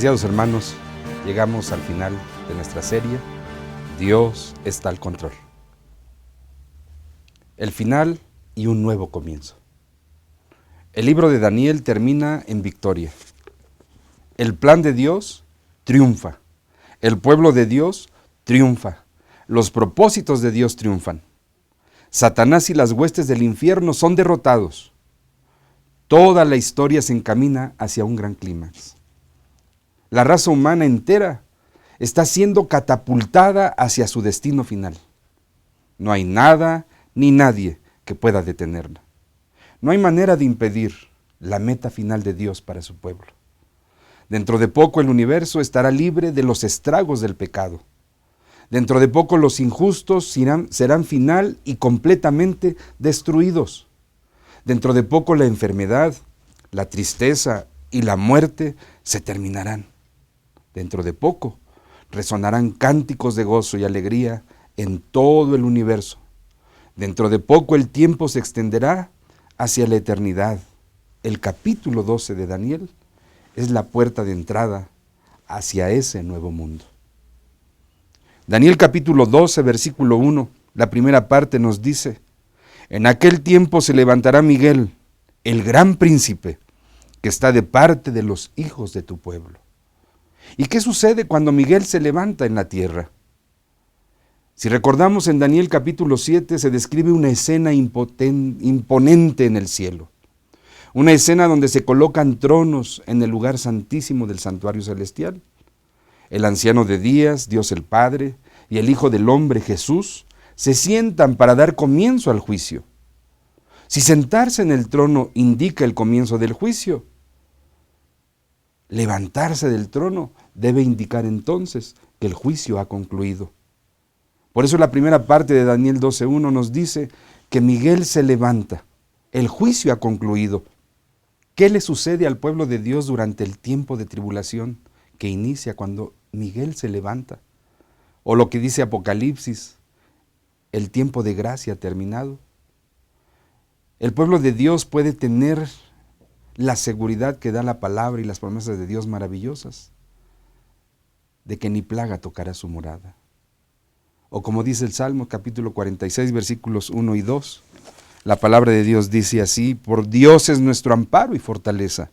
Apreciados hermanos, llegamos al final de nuestra serie, Dios está al control. El final y un nuevo comienzo. El libro de Daniel termina en victoria. El plan de Dios triunfa. El pueblo de Dios triunfa. Los propósitos de Dios triunfan. Satanás y las huestes del infierno son derrotados. Toda la historia se encamina hacia un gran clímax. La raza humana entera está siendo catapultada hacia su destino final. No hay nada ni nadie que pueda detenerla. No hay manera de impedir la meta final de Dios para su pueblo. Dentro de poco el universo estará libre de los estragos del pecado. Dentro de poco los injustos serán final y completamente destruidos. Dentro de poco la enfermedad, la tristeza y la muerte se terminarán. Dentro de poco resonarán cánticos de gozo y alegría en todo el universo. Dentro de poco el tiempo se extenderá hacia la eternidad. El capítulo 12 de Daniel es la puerta de entrada hacia ese nuevo mundo. Daniel capítulo 12, versículo 1, la primera parte nos dice: en aquel tiempo se levantará Miguel, el gran príncipe, que está de parte de los hijos de tu pueblo. ¿Y qué sucede cuando Miguel se levanta en la tierra? Si recordamos, en Daniel capítulo 7 se describe una escena imponente en el cielo. Una escena donde se colocan tronos en el lugar santísimo del santuario celestial. El anciano de días, Dios el Padre, y el Hijo del Hombre, Jesús, se sientan para dar comienzo al juicio. Si sentarse en el trono indica el comienzo del juicio, levantarse del trono debe indicar entonces que el juicio ha concluido. Por eso la primera parte de Daniel 12:1 nos dice que Miguel se levanta, el juicio ha concluido. ¿Qué le sucede al pueblo de Dios durante el tiempo de tribulación que inicia cuando Miguel se levanta? O lo que dice Apocalipsis, el tiempo de gracia ha terminado. El pueblo de Dios puede tener la seguridad que da la palabra y las promesas de Dios maravillosas, de que ni plaga tocará su morada. O como dice el Salmo capítulo 46, versículos 1 y 2, la palabra de Dios dice así: por Dios es nuestro amparo y fortaleza,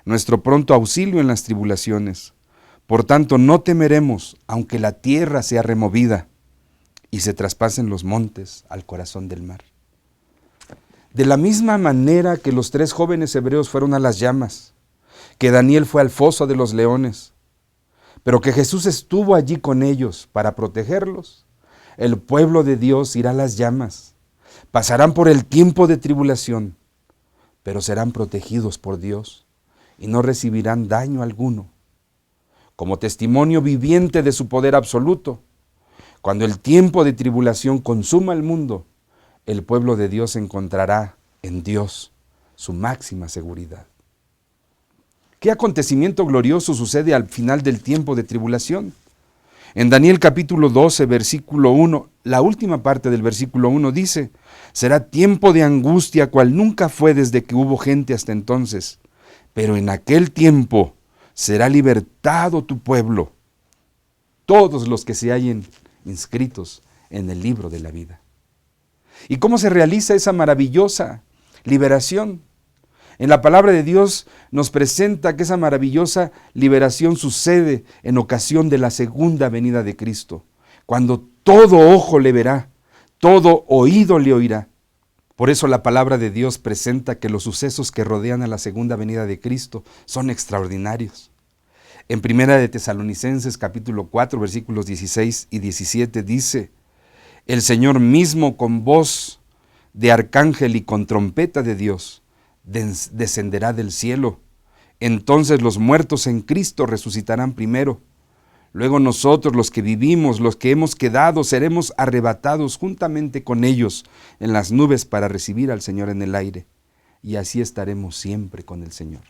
nuestro pronto auxilio en las tribulaciones. Por tanto no temeremos, aunque la tierra sea removida y se traspasen los montes al corazón del mar. De la misma manera que los 3 jóvenes hebreos fueron a las llamas, que Daniel fue al foso de los leones, pero que Jesús estuvo allí con ellos para protegerlos, el pueblo de Dios irá a las llamas, pasarán por el tiempo de tribulación, pero serán protegidos por Dios y no recibirán daño alguno. Como testimonio viviente de su poder absoluto, cuando el tiempo de tribulación consuma el mundo, el pueblo de Dios encontrará en Dios su máxima seguridad. ¿Qué acontecimiento glorioso sucede al final del tiempo de tribulación? En Daniel capítulo 12, versículo 1, la última parte del versículo 1 dice: será tiempo de angustia cual nunca fue desde que hubo gente hasta entonces, pero en aquel tiempo será libertado tu pueblo, todos los que se hallen inscritos en el libro de la vida. ¿Y cómo se realiza esa maravillosa liberación? En la palabra de Dios nos presenta que esa maravillosa liberación sucede en ocasión de la segunda venida de Cristo, cuando todo ojo le verá, todo oído le oirá. Por eso la palabra de Dios presenta que los sucesos que rodean a la segunda venida de Cristo son extraordinarios. En Primera de Tesalonicenses capítulo 4, versículos 16 y 17 dice: el Señor mismo con voz de arcángel y con trompeta de Dios descenderá del cielo. Entonces los muertos en Cristo resucitarán primero. Luego nosotros, los que vivimos, los que hemos quedado, seremos arrebatados juntamente con ellos en las nubes para recibir al Señor en el aire. Y así estaremos siempre con el Señor.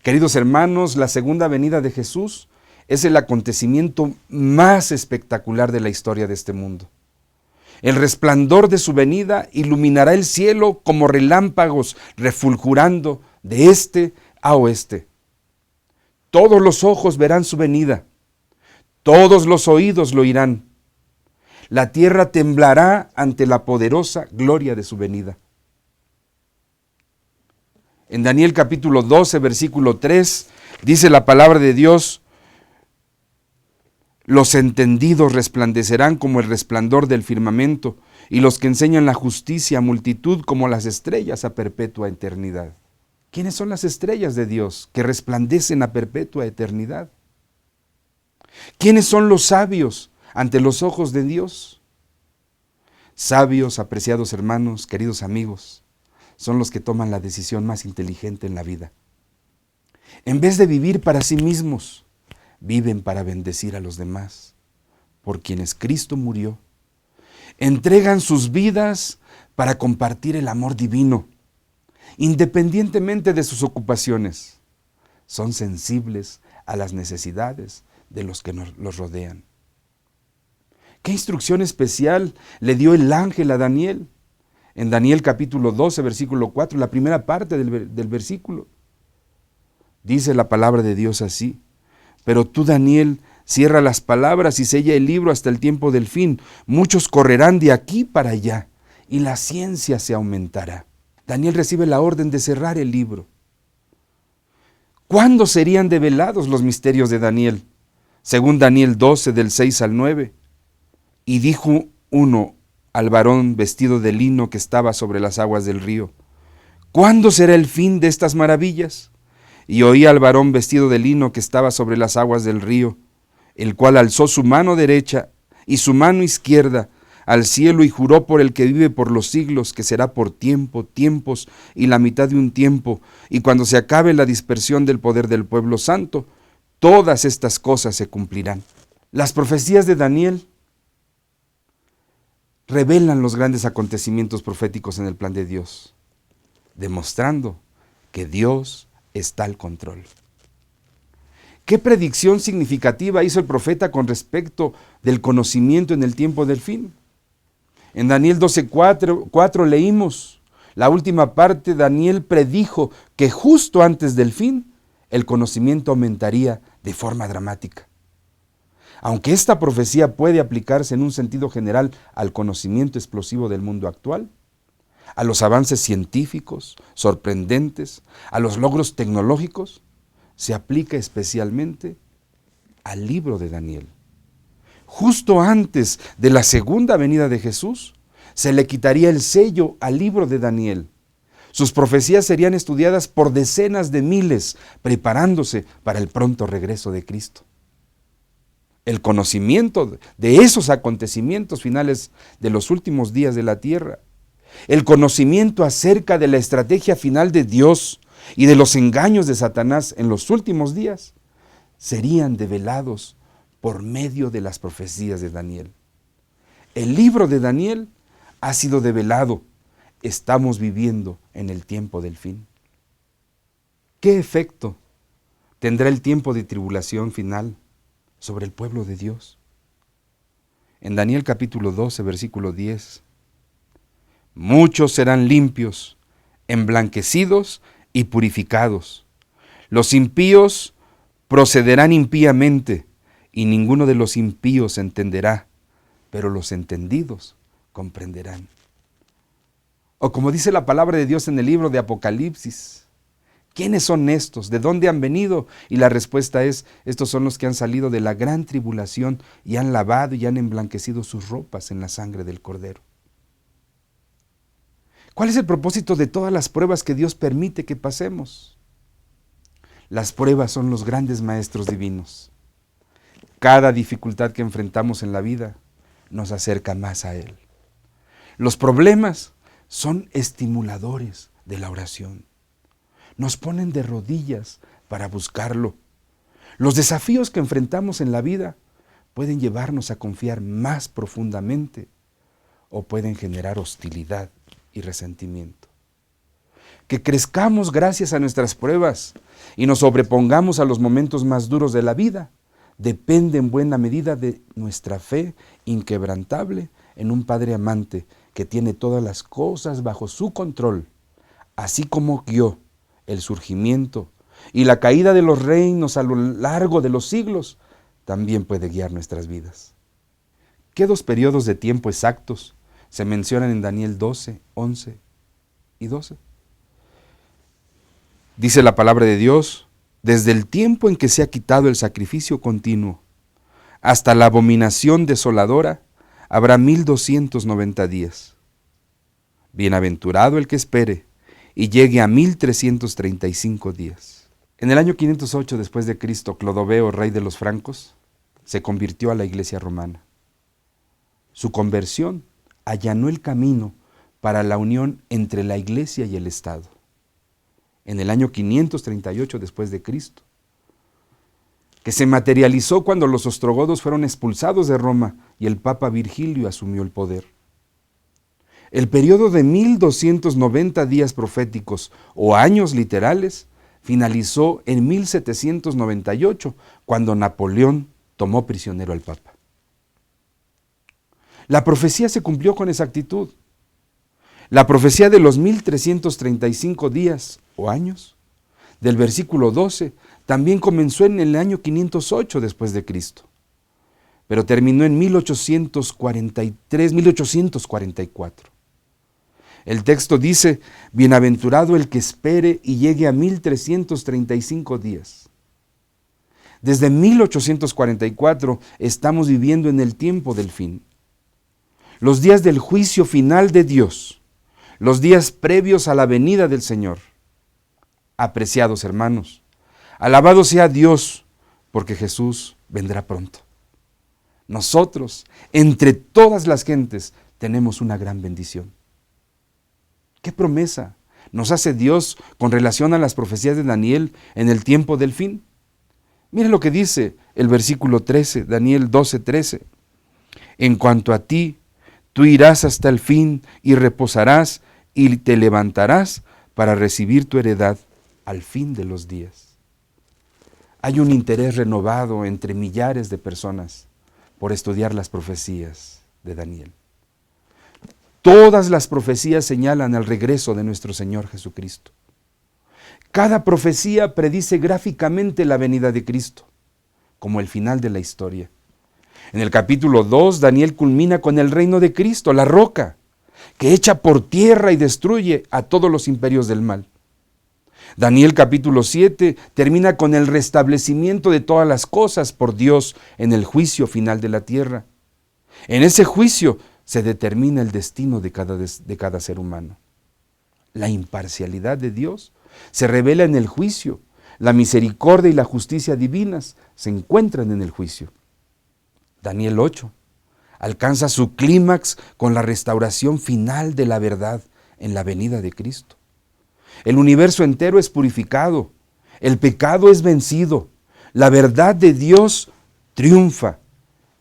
Queridos hermanos, la segunda venida de Jesús es el acontecimiento más espectacular de la historia de este mundo. El resplandor de su venida iluminará el cielo como relámpagos refulgurando de este a oeste. Todos los ojos verán su venida, todos los oídos lo oirán. La tierra temblará ante la poderosa gloria de su venida. En Daniel capítulo 12, versículo 3, dice la palabra de Dios: los entendidos resplandecerán como el resplandor del firmamento, y los que enseñan la justicia a multitud como las estrellas a perpetua eternidad. ¿Quiénes son las estrellas de Dios que resplandecen a perpetua eternidad? ¿Quiénes son los sabios ante los ojos de Dios? Sabios, apreciados hermanos, queridos amigos, son los que toman la decisión más inteligente en la vida. En vez de vivir para sí mismos, viven para bendecir a los demás, por quienes Cristo murió. Entregan sus vidas para compartir el amor divino, independientemente de sus ocupaciones. Son sensibles a las necesidades de los que los rodean. ¿Qué instrucción especial le dio el ángel a Daniel? En Daniel capítulo 12, versículo 4, la primera parte del versículo. Dice la palabra de Dios así: pero tú, Daniel, cierra las palabras y sella el libro hasta el tiempo del fin. Muchos correrán de aquí para allá y la ciencia se aumentará. Daniel recibe la orden de cerrar el libro. ¿Cuándo serían develados los misterios de Daniel? Según Daniel 12, del 6 al 9. Y dijo uno al varón vestido de lino que estaba sobre las aguas del río: ¿cuándo será el fin de estas maravillas? Y oí al varón vestido de lino que estaba sobre las aguas del río, el cual alzó su mano derecha y su mano izquierda al cielo y juró por el que vive por los siglos, que será por tiempos y la mitad de un tiempo, y cuando se acabe la dispersión del poder del pueblo santo, todas estas cosas se cumplirán. Las profecías de Daniel revelan los grandes acontecimientos proféticos en el plan de Dios, demostrando que Dios está al control. ¿Qué predicción significativa hizo el profeta con respecto del conocimiento en el tiempo del fin? En Daniel 12:4 leímos, la última parte. Daniel predijo que justo antes del fin, el conocimiento aumentaría de forma dramática. Aunque esta profecía puede aplicarse en un sentido general al conocimiento explosivo del mundo actual, a los avances científicos sorprendentes, a los logros tecnológicos, se aplica especialmente al libro de Daniel. Justo antes de la segunda venida de Jesús, se le quitaría el sello al libro de Daniel. Sus profecías serían estudiadas por decenas de miles, preparándose para el pronto regreso de Cristo. El conocimiento de esos acontecimientos finales de los últimos días de la tierra, el conocimiento acerca de la estrategia final de Dios y de los engaños de Satanás en los últimos días, serían develados por medio de las profecías de Daniel. El libro de Daniel ha sido develado. Estamos viviendo en el tiempo del fin. ¿Qué efecto tendrá el tiempo de tribulación final sobre el pueblo de Dios? En Daniel capítulo 12, versículo 10, muchos serán limpios, emblanquecidos y purificados. Los impíos procederán impíamente, y ninguno de los impíos entenderá, pero los entendidos comprenderán. O como dice la palabra de Dios en el libro de Apocalipsis, ¿quiénes son estos? ¿De dónde han venido? Y la respuesta es: estos son los que han salido de la gran tribulación y han lavado y han emblanquecido sus ropas en la sangre del Cordero. ¿Cuál es el propósito de todas las pruebas que Dios permite que pasemos? Las pruebas son los grandes maestros divinos. Cada dificultad que enfrentamos en la vida nos acerca más a Él. Los problemas son estimuladores de la oración. Nos ponen de rodillas para buscarlo. Los desafíos que enfrentamos en la vida pueden llevarnos a confiar más profundamente o pueden generar hostilidad y resentimiento. Que crezcamos gracias a nuestras pruebas y nos sobrepongamos a los momentos más duros de la vida depende en buena medida de nuestra fe inquebrantable en un Padre amante que tiene todas las cosas bajo su control, así como guió el surgimiento y la caída de los reinos a lo largo de los siglos también puede guiar nuestras vidas. ¿Qué dos periodos de tiempo exactos se mencionan en Daniel 12, 11 y 12? Dice la palabra de Dios: desde el tiempo en que se ha quitado el sacrificio continuo hasta la abominación desoladora, habrá 1290 días. Bienaventurado el que espere y llegue a 1335 días. En el año 508 después de Cristo, Clodoveo, rey de los francos, se convirtió a la Iglesia romana. Su conversión allanó el camino para la unión entre la Iglesia y el Estado. En el año 538 después de Cristo, que se materializó cuando los ostrogodos fueron expulsados de Roma y el Papa Virgilio asumió el poder. El periodo de 1290 días proféticos o años literales finalizó en 1798, cuando Napoleón tomó prisionero al Papa. La profecía se cumplió con exactitud. La profecía de los 1335 días o años del versículo 12 también comenzó en el año 508 después de Cristo, pero terminó en 1844. El texto dice: bienaventurado el que espere y llegue a 1335 días. Desde 1844 estamos viviendo en el tiempo del fin. Los días del juicio final de Dios, los días previos a la venida del Señor. Apreciados hermanos, alabado sea Dios, porque Jesús vendrá pronto. Nosotros, entre todas las gentes, tenemos una gran bendición. ¿Qué promesa nos hace Dios con relación a las profecías de Daniel en el tiempo del fin? Miren lo que dice el versículo 13, Daniel 12:13. En cuanto a ti, tú irás hasta el fin y reposarás y te levantarás para recibir tu heredad al fin de los días. Hay un interés renovado entre millares de personas por estudiar las profecías de Daniel. Todas las profecías señalan al regreso de nuestro Señor Jesucristo. Cada profecía predice gráficamente la venida de Cristo, como el final de la historia. En el capítulo 2, Daniel culmina con el reino de Cristo, la roca, que echa por tierra y destruye a todos los imperios del mal. Daniel capítulo 7 termina con el restablecimiento de todas las cosas por Dios en el juicio final de la tierra. En ese juicio se determina el destino de cada ser humano. La imparcialidad de Dios se revela en el juicio. La misericordia y la justicia divinas se encuentran en el juicio. Daniel 8 alcanza su clímax con la restauración final de la verdad en la venida de Cristo. El universo entero es purificado, el pecado es vencido, la verdad de Dios triunfa.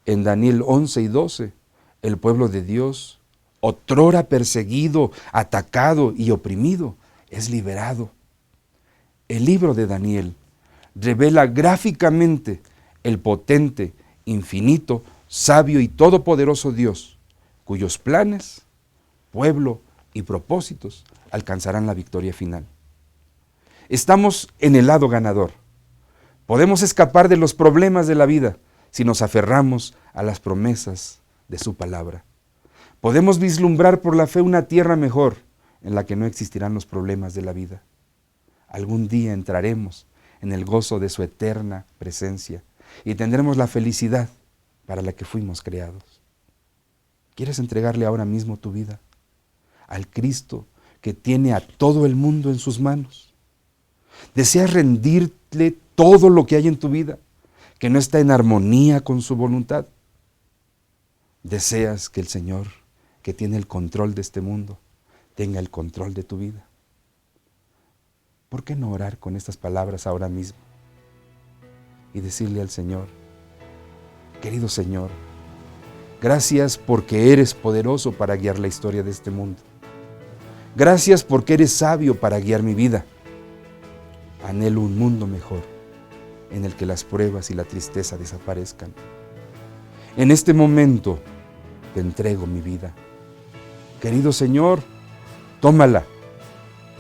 En Daniel 11 y 12, el pueblo de Dios, otrora perseguido, atacado y oprimido, es liberado. El libro de Daniel revela gráficamente el potente, infinito, sabio y todopoderoso Dios, cuyos planes, pueblo y propósitos alcanzarán la victoria final. Estamos en el lado ganador. Podemos escapar de los problemas de la vida si nos aferramos a las promesas de su palabra. Podemos vislumbrar por la fe una tierra mejor en la que no existirán los problemas de la vida. Algún día entraremos en el gozo de su eterna presencia y tendremos la felicidad para la que fuimos creados. ¿Quieres entregarle ahora mismo tu vida al Cristo que tiene a todo el mundo en sus manos? ¿Deseas rendirle todo lo que hay en tu vida, que no está en armonía con su voluntad? ¿Deseas que el Señor, que tiene el control de este mundo, tenga el control de tu vida? ¿Por qué no orar con estas palabras ahora mismo y decirle al Señor: querido Señor, gracias porque eres poderoso para guiar la historia de este mundo. Gracias porque eres sabio para guiar mi vida. Anhelo un mundo mejor, en el que las pruebas y la tristeza desaparezcan. En este momento te entrego mi vida. Querido Señor, tómala,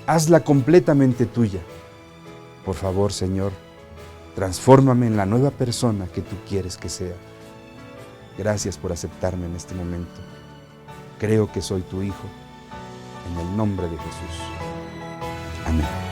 hazla completamente tuya. Por favor, Señor, transfórmame en la nueva persona que tú quieres que sea. Gracias por aceptarme en este momento. Creo que soy tu hijo. En el nombre de Jesús. Amén.